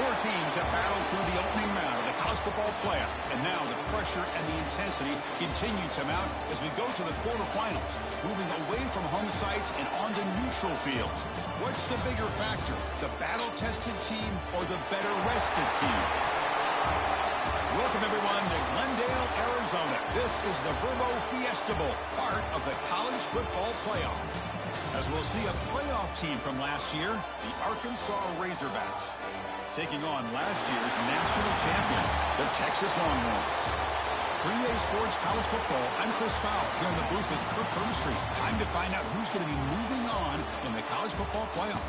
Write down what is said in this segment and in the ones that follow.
Four teams have battled through the opening round of the college football playoff, and now the pressure and the intensity continue to mount as we go to the quarterfinals, moving away from home sites and onto neutral fields. What's the bigger factor, the battle-tested team or the better-rested team? Welcome, everyone, to Glendale, Arizona. This is the Verbo Fiesta Bowl, part of the college football playoff. As we'll see a playoff team from last year, the Arkansas Razorbacks, taking on last year's national champions, the Texas Longhorns. 3A Sports College Football, I'm Chris Fowle, here in the booth with Kirk Herbstreit. Time to find out who's going to be moving on in the college football playoff.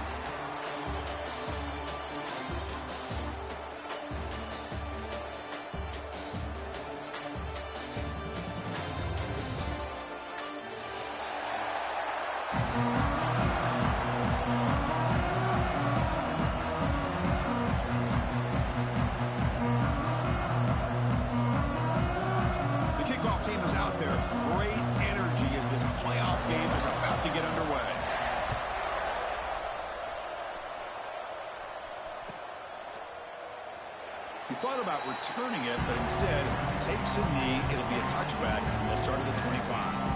He thought about returning it, but instead takes a knee. It'll be a touchback. He'll start at the 25.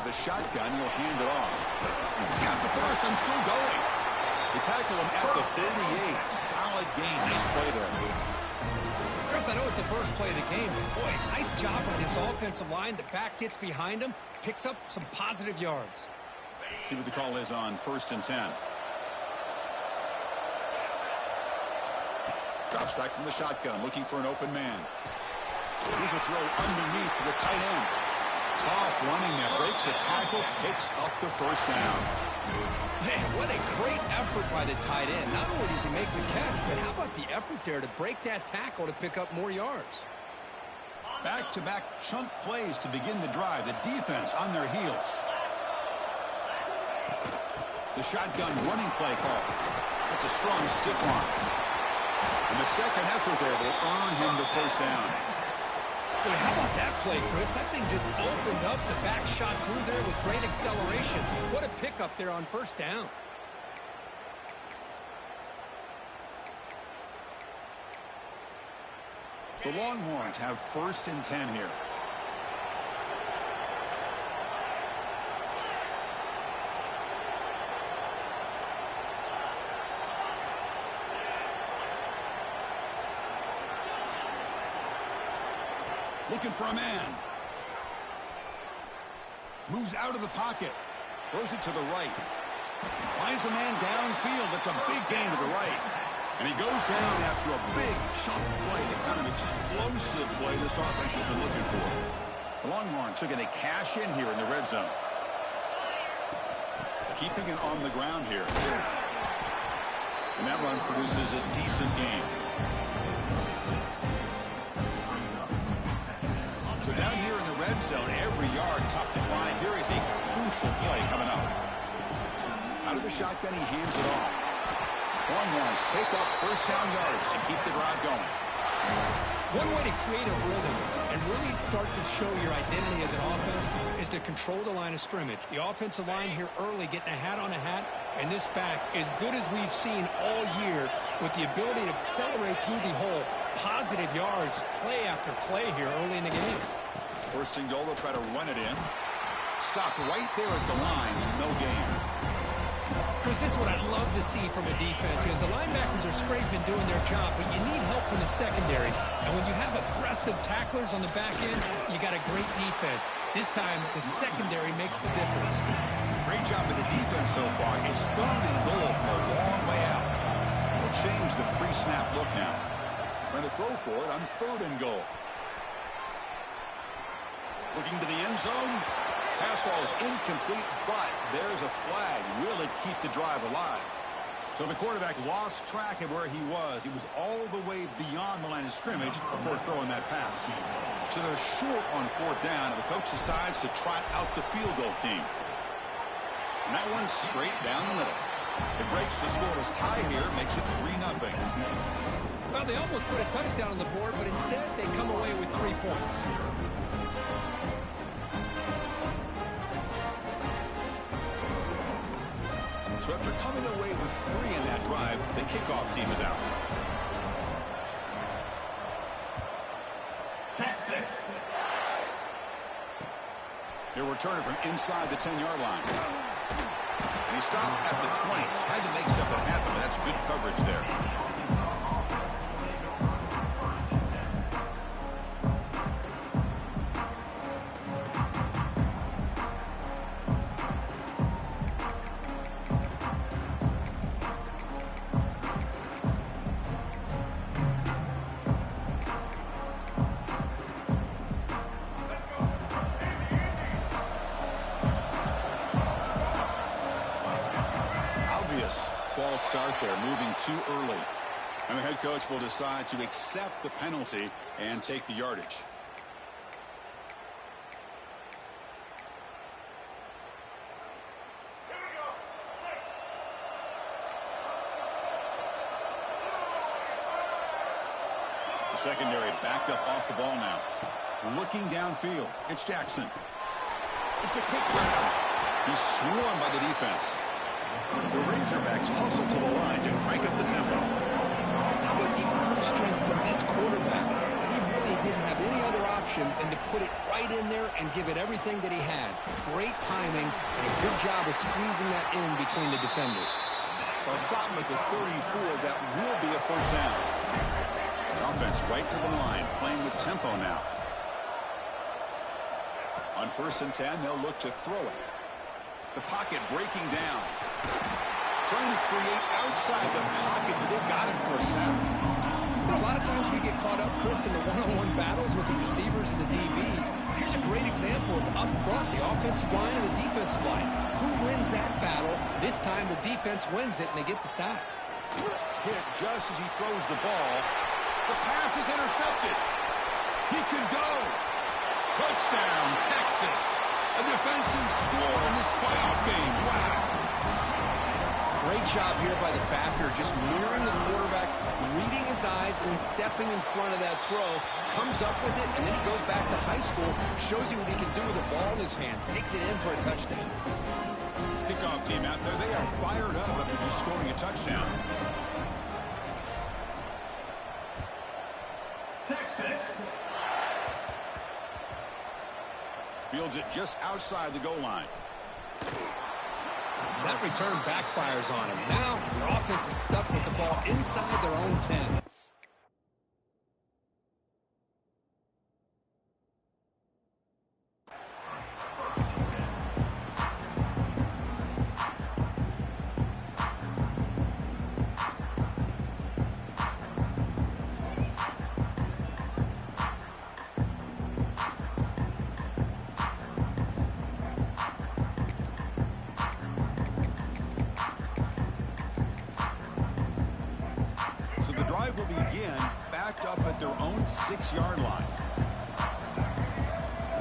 The shotgun, he'll hand it off. He's got the first and still going. They tackle him at the 38. Solid gain. Nice play there. Chris, I know it's the first play of the game, but boy, nice job on this offensive line. The back gets behind him, picks up some positive yards. See what the call is on 1st and 10. Drops back from the shotgun, looking for an open man. Here's a throw underneath to the tight end. Tough running that breaks a tackle, picks up the first down. Man, what a great effort by the tight end. Not only does he make the catch, but how about the effort there to break that tackle to pick up more yards? Back-to-back chunk plays to begin the drive. The defense on their heels. The shotgun running play call. That's a strong stiff arm. And the second effort there will earn him the first down. Boy, how about that play, Chris? That thing just opened up. The back shot through there with great acceleration. What a pickup there on first down. The Longhorns have 1st and 10 here. Looking for a man. Moves out of the pocket. Throws it to the right. Finds a man downfield. That's a big gain to the right. And he goes down after a big chunk play, the kind of explosive play this offense has been looking for. The Longhorns are going to cash in here in the red zone. Keeping it on the ground here. And that run produces a decent gain. So down here in the red zone, every yard tough to find. Here is a crucial play coming up. Out of the shotgun, he hands it off. Longhorns pick up first down yards to keep the drive going. One way to create a rhythm and really start to show your identity as an offense is to control the line of scrimmage. The offensive line here early getting a hat on a hat, and this back as good as we've seen all year with the ability to accelerate through the hole. Positive yards, play after play here early in the game. 1st and goal, they'll try to run it in. Stop right there at the line, no gain. Chris, this is what I'd love to see from a defense is the linebackers are scraping doing their job, but you need help from the secondary. And when you have aggressive tacklers on the back end, you got a great defense. This time, the secondary makes the difference. Great job with the defense so far. It's 3rd and goal from a long way out. We'll change the pre-snap look now. Trying to throw for it on 3rd and goal. Looking to the end zone. Pass ball is incomplete, but there's a flag. Will it keep the drive alive? So the quarterback lost track of where he was. He was all the way beyond the line of scrimmage before throwing that pass. So they're short on 4th down, and the coach decides to trot out the field goal team. And that one's straight down the middle. It breaks the scoreless tie here, makes it 3-0. Well, they almost put a touchdown on the board, but instead they come away with 3 points. So after coming away with 3 in that drive, the kickoff team is out. Texas. He'll return it from inside the 10-yard line. And he stopped at the 20. Tried to make something happen, but that's good coverage there. False start there, moving too early. And the head coach will decide to accept the penalty and take the yardage. The secondary backed up off the ball now. Looking downfield, it's Jackson. It's a quick grab. He's swarmed by the defense. The Razorbacks hustle to the line to crank up the tempo. How about the arm strength from this quarterback? He really didn't have any other option than to put it right in there and give it everything that he had. Great timing and a good job of squeezing that in between the defenders. They'll stop him at the 34. That will be a 1st down. The offense right to the line, playing with tempo now. On 1st and 10, they'll look to throw it. The pocket breaking down. Trying to create outside the pocket, but they've got him for a sack. A lot of times we get caught up, Chris, in the one-on-one battles with the receivers and the DBs. Here's a great example of up front, the offensive line and the defensive line. Who wins that battle? This time the defense wins it, and they get the sack. Hit just as he throws the ball. The pass is intercepted. He could go. Touchdown, Texas. A defensive score in this playoff game. Wow. Great job here by the backer, just mirroring the quarterback, reading his eyes, and then stepping in front of that throw. Comes up with it, and then he goes back to high school, shows you what he can do with the ball in his hands, takes it in for a touchdown. Kickoff team out there, they are fired up after just scoring a touchdown. Texas. Fields it just outside the goal line. That return backfires on him. Now, their offense is stuck with the ball inside their own 10. Will begin backed up at their own 6-yard line.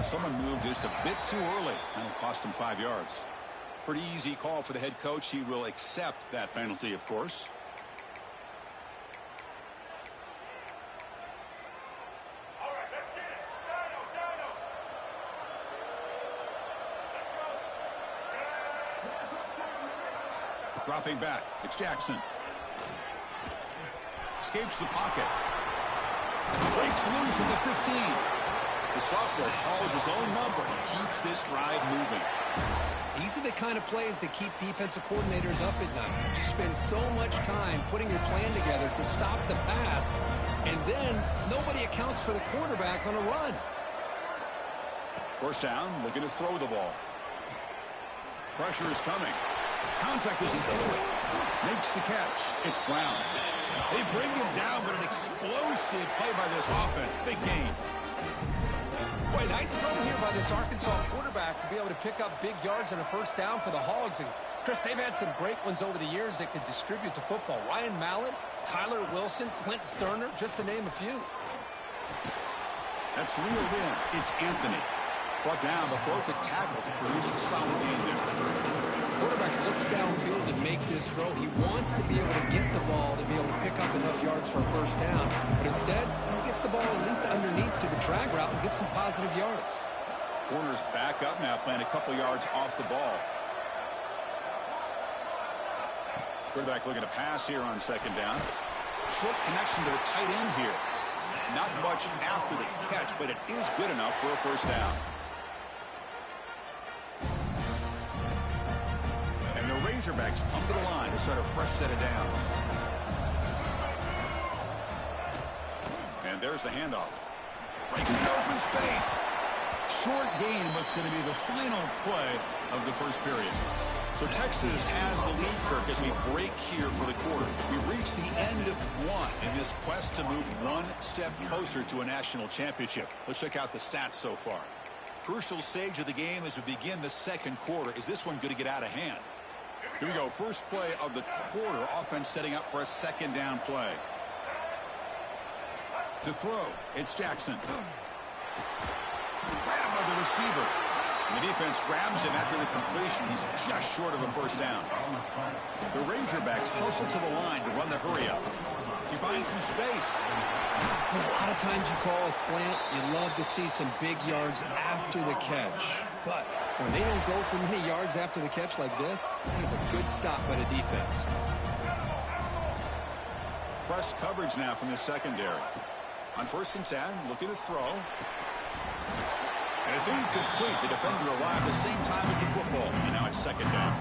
Someone moved this a bit too early. That'll cost him 5 yards. Pretty easy call for the head coach. He will accept that penalty, of course. All right, let's get it. Dino. Dropping back. It's Jackson. Escapes the pocket. Breaks loose at the 15. The sophomore calls his own number and keeps this drive moving. These are the kind of plays that keep defensive coordinators up at night. You spend so much time putting your plan together to stop the pass, and then nobody accounts for the quarterback on a run. 1st down, looking to throw the ball. Pressure is coming. Contact as he threw it. Makes the catch. It's Brown. They bring him down, but an explosive play by this offense. Big game. Boy, nice throw here by this Arkansas quarterback to be able to pick up big yards and a first down for the Hogs. And, Chris, they've had some great ones over the years that could distribute the football. Ryan Mallett, Tyler Wilson, Clint Sterner, just to name a few. That's reeled in. It's Anthony. Brought down, but broke the tackle to produce a solid gain there. Quarterback looks downfield to make this throw. He wants to be able to get the ball to be able to pick up enough yards for a first down. But instead, he gets the ball at least underneath to the drag route and gets some positive yards. Warner's back up now, playing a couple yards off the ball. Quarterback looking to pass here on second down. Short connection to the tight end here. Not much after the catch, but it is good enough for a first down. And the Razorbacks pump to the line to start a fresh set of downs. And there's the handoff. Breaks the open space. Short gain, what's going to be the final play of the first period. So Texas has the lead, Kirk, as we break here for the quarter. We've reached the end of one in this quest to move one step closer to a national championship. Let's check out the stats so far. Crucial stage of the game as we begin the second quarter. Is this one going to get out of hand? Here we go. First play of the quarter. Offense setting up for a second down play. To throw, it's Jackson. Grab by the receiver. And the defense grabs him after the completion. He's just short of a first down. The Razorbacks hustle to the line to run the hurry up. He finds some space. A lot of times you call a slant, you love to see some big yards after the catch. But when they don't go for many yards after the catch like this, it's a good stop by the defense. Press coverage now from the secondary. On 1st and 10, looking to throw. And it's incomplete. The defender arrived at the same time as the football. And now it's second down.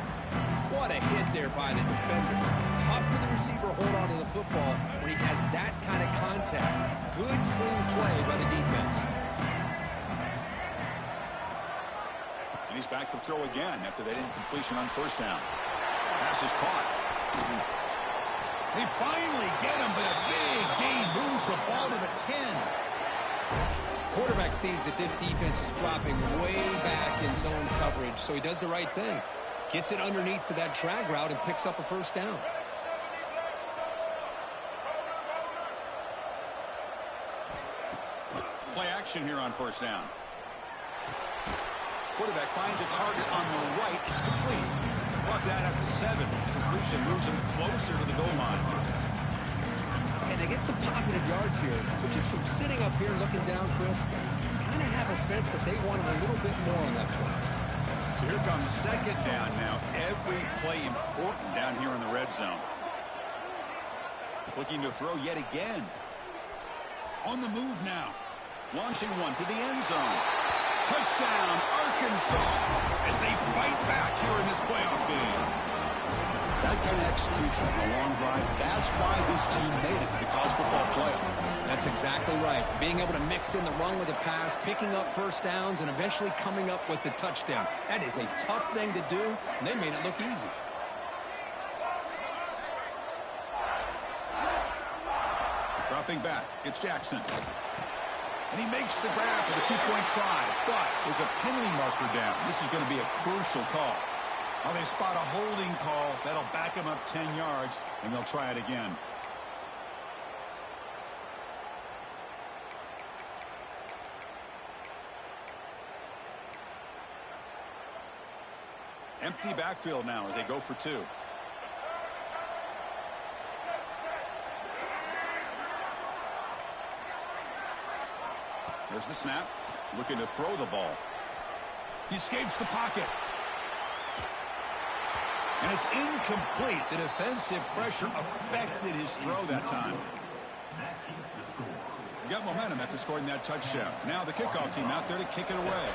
What a hit there by the defender. Tough for the receiver to hold on to the football when he has that kind of contact. Good, clean play by the defense. And he's back to throw again after that incompletion on 1st down. Pass is caught. They finally get him, but a big gain moves the ball to the 10. Quarterback sees that this defense is dropping way back in zone coverage, so he does the right thing. Gets it underneath to that drag route and picks up a first down. Play action here on 1st down. Quarterback finds a target on the right. It's complete. Brought down at the 7. Completion moves him closer to the goal line. And they get some positive yards here, but just from sitting up here looking down, Chris, you kind of have a sense that they wanted a little bit more on that play. So here comes second down now. Every play important down here in the red zone. Looking to throw yet again. On the move now. Launching one to the end zone. Touchdown, Arkansas, as they fight back here in this playoff game. That kind of execution on a long drive, that's why this team made it to the college football playoff. That's exactly right. Being able to mix in the run with the pass, picking up first downs, and eventually coming up with the touchdown. That is a tough thing to do, and they made it look easy. Dropping back, it's Jackson. And he makes the grab for the 2-point try, but there's a penalty marker down. This is going to be a crucial call. Well, they spot a holding call. That'll back him up 10 yards, and they'll try it again. Empty backfield now as they go for 2. There's the snap. Looking to throw the ball. He escapes the pocket. And it's incomplete. The defensive pressure affected his throw that time. Got momentum after scoring that touchdown. Now the kickoff team out there to kick it away.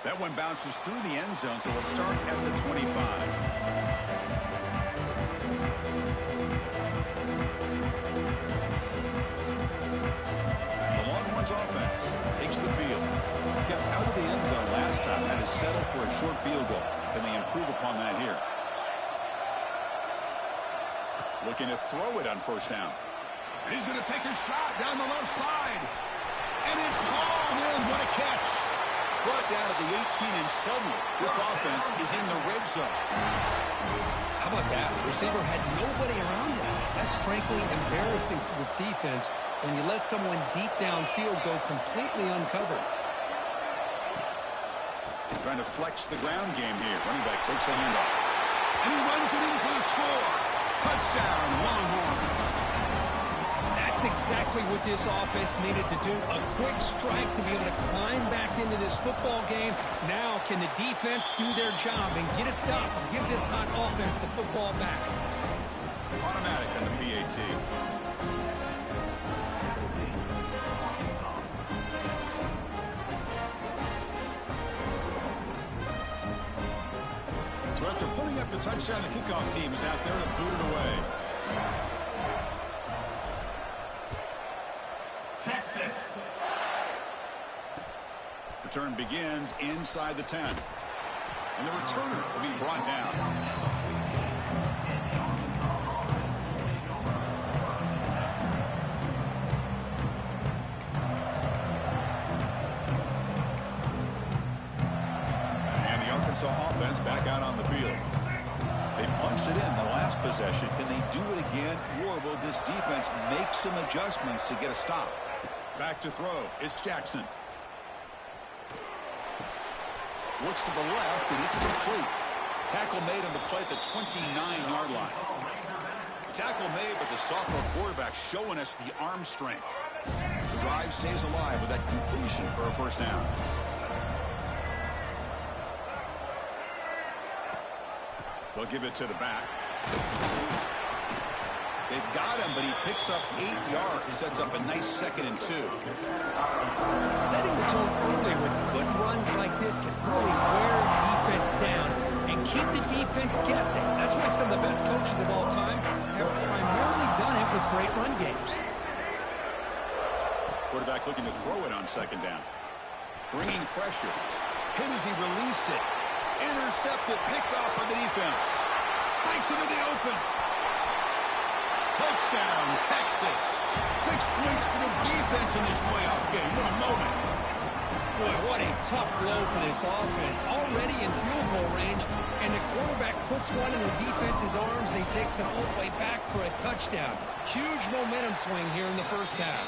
That one bounces through the end zone, so let's start at the 25. Offense takes the field. Kept out of the end zone last time. Had to settle for a short field goal. Can they improve upon that here? Looking to throw it on first down. And he's going to take a shot down the left side. And it's hauled in. What a catch. Brought down at the 18, and suddenly this offense is in the red zone. How about that? The receiver had nobody around him. That's frankly embarrassing for this defense when you let someone deep downfield go completely uncovered. Trying to flex the ground game here. Running back takes the handoff. And he runs it in for the score. Touchdown, Longhorns. That's exactly what this offense needed to do. A quick strike to be able to climb back into this football game. Now can the defense do their job and get a stop and give this hot offense the football back? Automatic on the PAT. So after putting up the touchdown, the kickoff team is out there to boot it away. Texas. Return begins inside the 10. And the returner will be brought down. And the Arkansas offense back out on the field. They punched it in the last possession. Can they do it again, or will this defense make some adjustments to get a stop? Back to throw. It's Jackson. Looks to the left, and it's complete. Tackle made on the play at the 29-yard line. Tackle made, but the sophomore quarterback showing us the arm strength. The drive stays alive with that completion for a first down. They'll give it to the back. They've got him, but he picks up 8 yards. Sets up a nice 2nd and 2. Setting the tone early with good runs like this can really wear defense down and keep the defense guessing. That's why some of the best coaches of all time have primarily done it with great run games. Quarterback looking to throw it on 2nd down. Bringing pressure. Hit as he released it. Intercepted, picked off by the defense. Breaks into the open. Touchdown, Texas. 6 points for the defense in this playoff game. What a moment. Boy, what a tough blow for this offense. Already in field goal range, and the quarterback puts one in the defense's arms, and he takes it all the way back for a touchdown. Huge momentum swing here in the first half.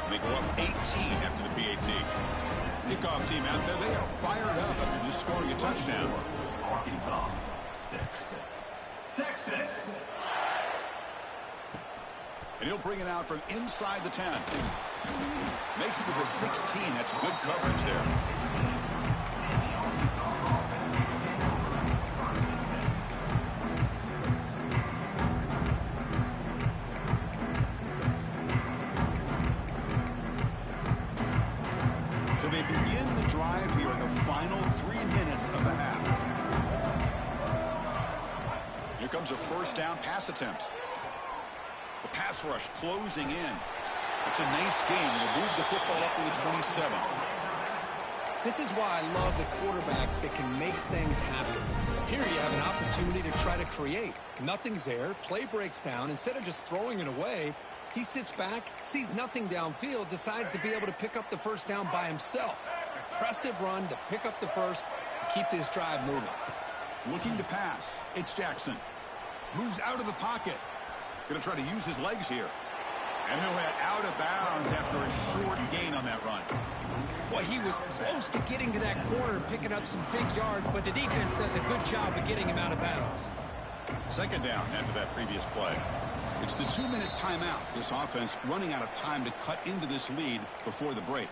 They go up 18 after the PAT. Kickoff team out there, they are fired up after just scoring a touchdown. Arkansas 6. Texas. And he'll bring it out from inside the 10. Makes it to the 16. That's good coverage there. So they begin the drive here in the final 3 minutes of the half. Here comes a first down pass attempt. The pass rush closing in. It's a nice game. We'll move the football up to the 27. This is why I love the quarterbacks that can make things happen. Here you have an opportunity to try to create. Nothing's there. Play breaks down. Instead of just throwing it away, he sits back, sees nothing downfield, decides to be able to pick up the first down by himself. Impressive run to pick up the first and keep this drive moving. Looking to pass. It's Jackson. Moves out of the pocket. Going to try to use his legs here. And he'll head out of bounds after a short gain on that run. Boy, he was close to getting to that corner and picking up some big yards, but the defense does a good job of getting him out of bounds. 2nd down after that previous play. It's the 2-minute timeout. This offense running out of time to cut into this lead before the break.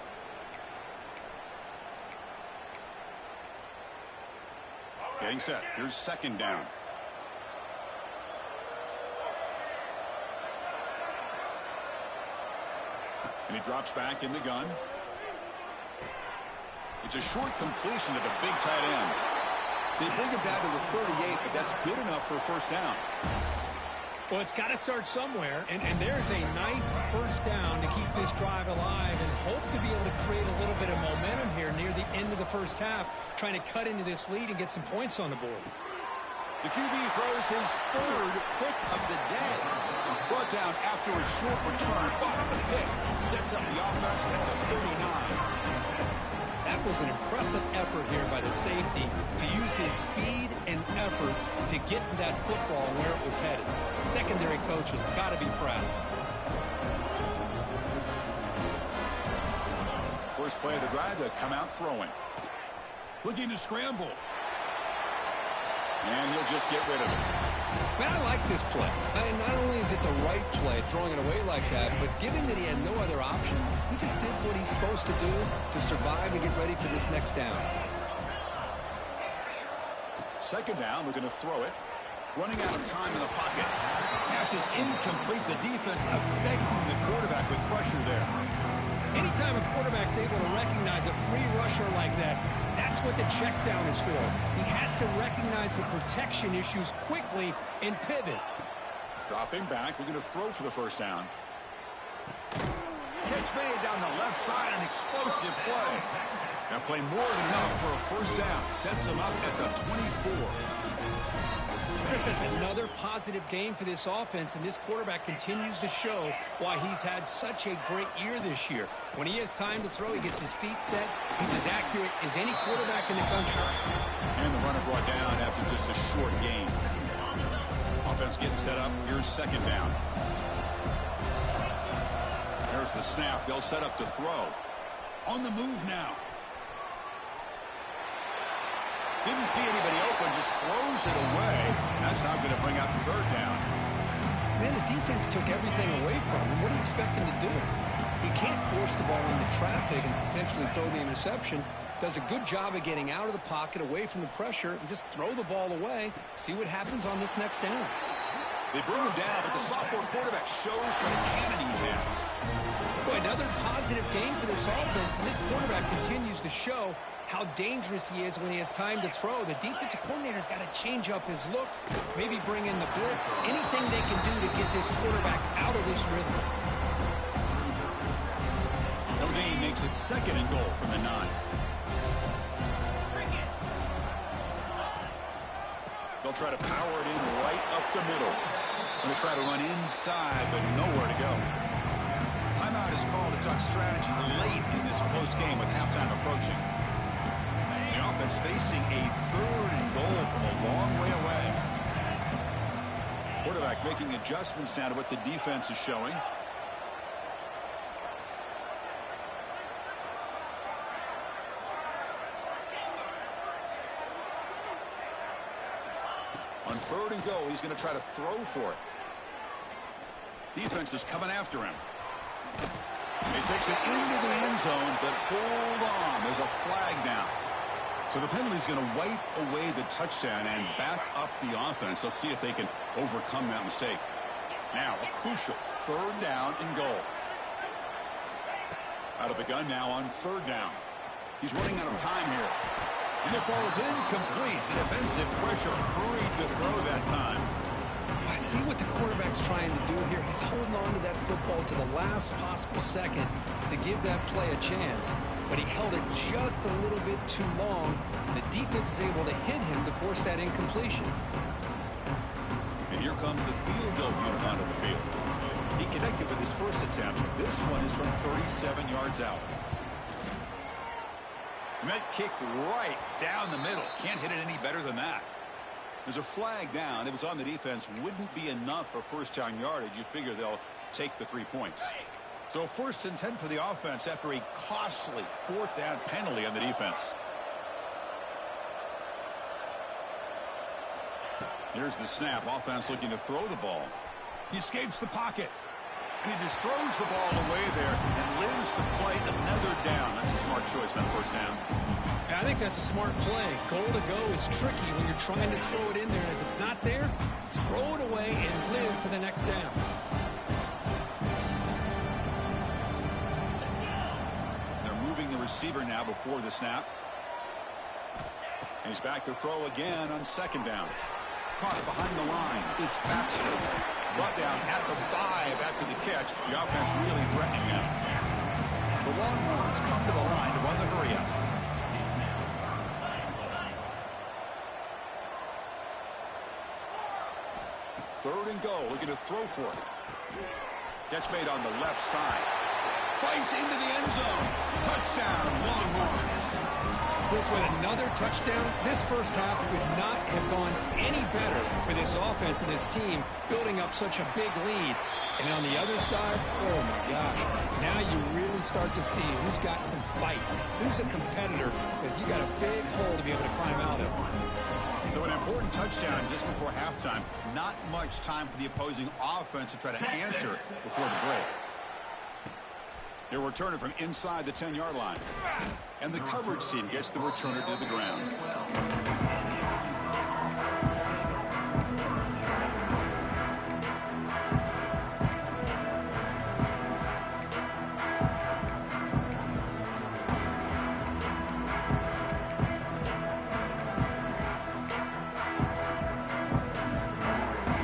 Getting set. Here's 2nd down. And he drops back in the gun. It's a short completion to the big tight end. They bring him down to the 38, but that's good enough for a first down. Well, it's got to start somewhere, and there's a nice first down to keep this drive alive and hope to be able to create a little bit of momentum here near the end of the first half, trying to cut into this lead and get some points on the board. The QB throws his third pick of the day. Brought down after a short return, but the pick sets up the offense at the 39. That was an impressive effort here by the safety to use his speed and effort to get to that football where it was headed. Secondary coach has got to be proud. First play of the drive, they come out throwing. Looking to scramble. And he'll just get rid of it. Man, I like this play. Not only is it the right play, throwing it away like that, but given that he had no other option, he just did what he's supposed to do to survive and get ready for this next down. Second down, we're going to throw it. Running out of time in the pocket. Pass is incomplete. The defense affecting the quarterback with pressure there. Anytime a quarterback's able to recognize a free rusher like that, that's what the check down is for. He has to recognize the protection issues quickly and pivot. Dropping back, we're going to throw for the first down. Catch made down the left side, an explosive play. That play more than enough for a first down. Sets him up at the 24. Chris, that's another positive game for this offense, and this quarterback continues to show why he's had such a great year this year. When he has time to throw, he gets his feet set. He's as accurate as any quarterback in the country. And the runner brought down after just a short gain. Offense getting set up. Here's second down. There's the snap. They'll set up to throw. On the move now. Didn't see anybody open, just throws it away. That's now going to bring up third down. Man, the defense took everything away from him. What do you expect him to do? He can't force the ball into traffic and potentially throw the interception. Does a good job of getting out of the pocket, away from the pressure, and just throw the ball away. See what happens on this next down. They bring him down, but the sophomore quarterback shows what a cannon he has. Boy, another positive game for this offense, and this quarterback continues to show how dangerous he is when he has time to throw. The defensive coordinator's got to change up his looks, maybe bring in the blitz, anything they can do to get this quarterback out of this rhythm. No gain makes it second and goal from the 9. They'll try to power it in right up the middle. They'll try to run inside, but nowhere to go. Timeout is called to talk strategy late in this close game with halftime approaching. The offense facing a third and goal from a long way away. Quarterback making adjustments now to what the defense is showing. On third and goal, he's going to try to throw for it. Defense is coming after him. He takes it into the end zone, but hold on. There's a flag down. So the penalty is going to wipe away the touchdown and back up the offense. Let's see if they can overcome that mistake. Now, a crucial third down and goal. Out of the gun now on third down. He's running out of time here. And it falls incomplete. The defensive pressure hurried to throw that time. I see what the quarterback's trying to do here. He's holding on to that football to the last possible second to give that play a chance. But he held it just a little bit too long. The defense is able to hit him to force that incompletion. And here comes the field goal unit onto the field. He connected with his first attempt. This one is from 37 yards out. And that kick right down the middle. Can't hit it any better than that. There's a flag down. If it's on the defense, wouldn't be enough for first down yardage. You figure they'll take the 3 points. So first and 10 for the offense after a costly fourth down penalty on the defense. Here's the snap. Offense looking to throw the ball. He escapes the pocket. And he just throws the ball away there and lives to play another down. That's a smart choice on first down. I think that's a smart play. Goal to go is tricky when you're trying to throw it in there. And if it's not there, throw it away and live for the next down. They're moving the receiver now before the snap. He's back to throw again on second down. Caught behind the line. It's Baxter. Brought down at the 5 after the catch. The offense really threatening now. The Longhorns come to the line to run the hurry-up. Third and goal, looking to throw for it. Catch made on the left side. Fights into the end zone. Touchdown, Longhorns. Chris, with another touchdown, this first half could not have gone any better for this offense and this team, building up such a big lead. And on the other side, oh my gosh, now you really start to see who's got some fight, who's a competitor, because you got a big hole to be able to climb out of. So an important touchdown just before halftime. Not much time for the opposing offense to try to answer before the break. They'll return it from inside the 10-yard line. And the coverage team gets the returner to the ground.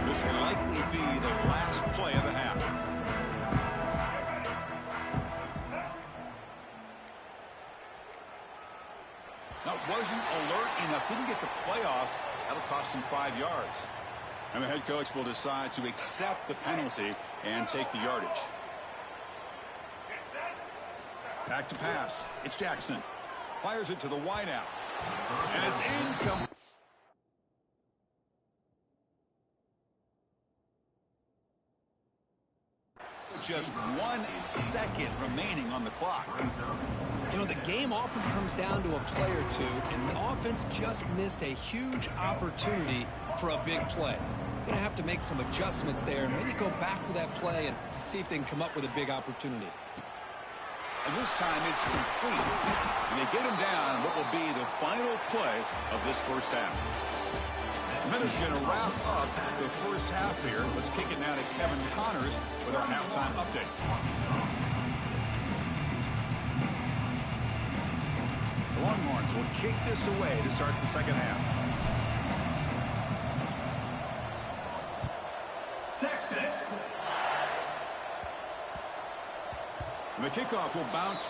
This will likely be the last play of the half. That wasn't alert enough. Didn't get the play off. That'll cost him 5 yards. And the head coach will decide to accept the penalty and take the yardage. Back to pass. It's Jackson. Fires it to the wideout. And it's incomplete. Just 1 second remaining on the clock. You know, the game often comes down to a play or two, and the offense just missed a huge opportunity for a big play. Going to have to make some adjustments there and maybe go back to that play and see if they can come up with a big opportunity. And this time it's complete. And they get him down what will be the final play of this first half. Minutes going to wrap up the first half here. Let's kick it now to Kevin Connors with our halftime update. The Longhorns will kick this away to start the second half. Texas. And the kickoff will bounce.